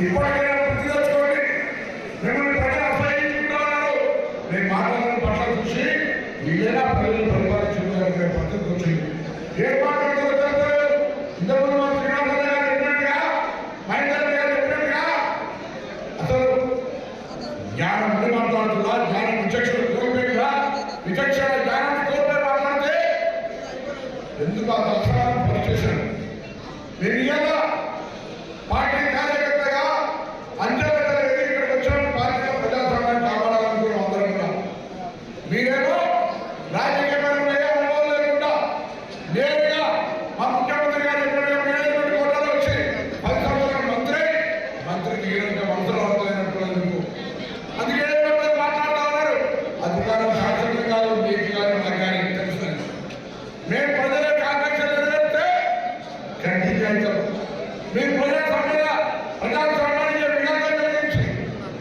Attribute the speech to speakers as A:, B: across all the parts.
A: ఇప్పటికైనా గుర్తు తెచ్చుకోండి. మిమ్మల్ని ప్రజలు అసహించుకుంటున్నారు. నేను మాట్లాడిన పట్ల చూసి వీళ్ళైనా ప్రజలు పరిపాలించుకునే పద్ధతికి వచ్చింది. ఏం మాట్లాడుతూ ఇంతకుముందు మన శ్రీనివాసరావు గారు చెప్పినట్టుగా, మహేందర్ గారు చెప్పినట్టుగా అసలు జ్ఞానం ఉండి మాట్లాడుతుందా, జ్ఞానం విచక్షణ కోల్పోయిందా, విచక్షణ జ్ఞానాన్ని కోల్పోయి మాట్లాడితే ఎందుకు ఆ దర్శనాన్ని పనిచేశాను. నేను ఇలా పార్టీ కార్యకర్తగా అంచెలు ఇక్కడికి వచ్చిన పార్టీలో ప్రజాస్వామ్యాన్ని కాపాడాలనుకున్నాం అందరం కూడా. మీరేమో రాజకీయపరమైన అనుభవం లేకుండా నేరుగా మా ముఖ్యమంత్రి గారు ఎప్పుడైనా మేనేజ్మెంట్ కోటాలో వచ్చి 10 సంవత్సరాల మంత్రి దిగినంత మనసులో అర్థమైనట్టు అందుకే మాట్లాడుతూ ఉన్నారు. అధికారం శాసనం కాదు, మీకు కానీ నాకు కానీ తెలుస్తుంది. మేము ప్రజల కాంక్షలు నెరవేరితే కంటిన్యూ అవుతాం. మీరు ప్రజాస్వామ్యానికి విఘాతం కలిగించి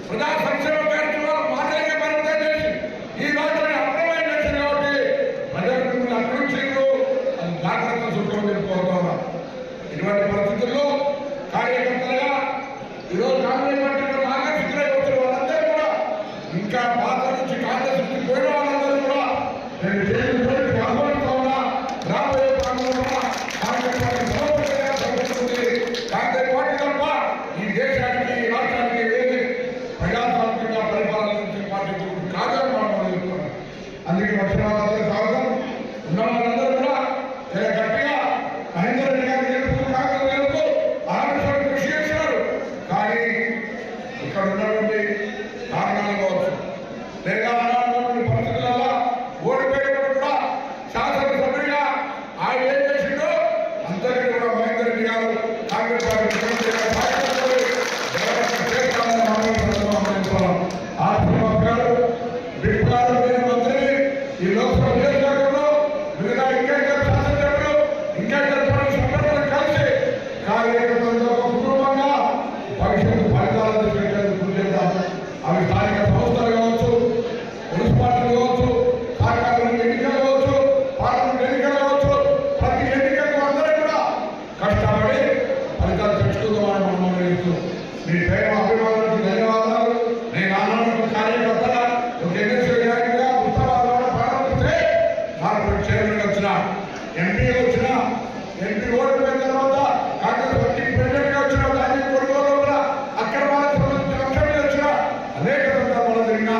A: ప్రజా సంక్షేమ కార్యక్రమాలు మాటలకే పరిమితం చేసి ఈ రాష్ట్రాన్ని అప్రమేయం చేసింది. కాబట్టి ప్రజలు మిమ్మల్ని అప్రమించారు, అది జాగ్రత్త చూసుకొని వెళ్ళిపోతున్నా. ఇటువంటి పరిస్థితుల్లో కార్యకర్తలుగా ఈరోజు కాంగ్రెస్ పార్టీలో ఆకర్షితులై వచ్చిన వాళ్ళందరూ కూడా, ఇంకా పాత నుంచి కాంగ్రెస్ నుంచి పోయిన వాళ్ళందరూ కూడా నేను చేసి ఆహ్వానిస్తా ఉన్నా. రాబోయే కాలంలో కాంగ్రెస్ పార్టీ కాంగ్రెస్ పార్టీ తప్ప ఈ దేశానికి ఈ రాష్ట్రానికి ఏది ప్రజాస్వామికంగా పరిపాలన పార్టీ కాదని మనం చెప్తున్నాం. అందుకే వచ్చిన వాళ్ళందరూ స్వాగతం. ఉన్న వాళ్ళందరూ కూడా చాలా గట్టిగా మహేందర్ రెడ్డి గారు గెలుపు కాంగ్రెస్ గెలుపు ఆనందం కృషి చేశారు. కానీ ఇక్కడ ఉన్నటువంటి కారణాలు కావచ్చు, లేదా ఉన్నటువంటి పరిస్థితులలో ఓడిపోయినప్పుడు కూడా శాసనసభ్యుడిగా ఆయన ఏం చేసిండో అంతకంటే కూడా మహేందర్ రెడ్డి గారు కాంగ్రెస్ పార్టీ ఈ లోక్సభ నియోజకవర్గంలో మిగతా ఇంకా శాసనసభ్యులు ఇంకా సందర్భాలు కలిసి కార్యకర్తలతో కుటుంబంగా భవిష్యత్తు ఫలితాలను తీసుకెళ్లేందుకు కృషి చేద్దాం. అవి స్థానిక సంస్థలు కావచ్చు, మున్సిపాలిటీలు కావచ్చు, సహకార ఎన్నికలు కావచ్చు, పార్లమెంట్ ఎన్నికలు కావచ్చు, ప్రతి ఎన్నికలకు అందరూ కూడా కష్టపడి ఫలితాలు తెచ్చుకుందామని మనం నిర్ణయిస్తున్నాం. మీ ప్రేమ అభిమానానికి ధన్యవాదాలు. నేను ఆనంద కార్యకర్తగా ఒక ఎన్ఎస్ఏ గారిగా ఉత్తరాలు ప్రారంభిస్తే నాకు చైర్మన్ వచ్చిన, ఎంపీ వచ్చిన, ఎంపీ ఓడిపోయిన తర్వాత కాంగ్రెస్ పార్టీ ప్రెసిడెంట్ గా వచ్చిన, దాని కొడుకోలో కూడా అక్రమాలకు సంబంధించిన అంశాలు వచ్చిన అనేక సందర్భాలు జరిగిన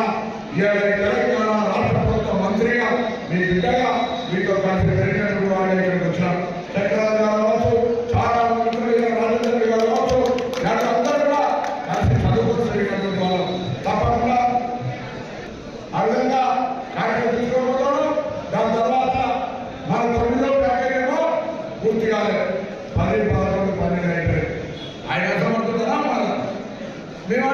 A: తెలంగాణ రాష్ట్ర ప్రభుత్వ మంత్రిగా మీ బిడ్డగా మీతో కలిసి ప్రెసిడెంట్ వాళ్ళు ఇక్కడికి వచ్చిన చక్రవర్తి గారు కావచ్చు, చాలా మంత్రులు రాజేంద్ర గారు కావచ్చు, అందరూ కూడా కలిసి చదువుకున్నటువంటి వాళ్ళు తప్పకుండా ఆ విధంగా కార్యక్రమం తీసుకోవడం. దాని తర్వాత మన 9వ ప్యాకేజ్ ఏమో పూర్తి కాలేదు. 10, 11, 12 అయిపోయింది. ఆయన అర్థమవుతుందా? మళ్ళా మేము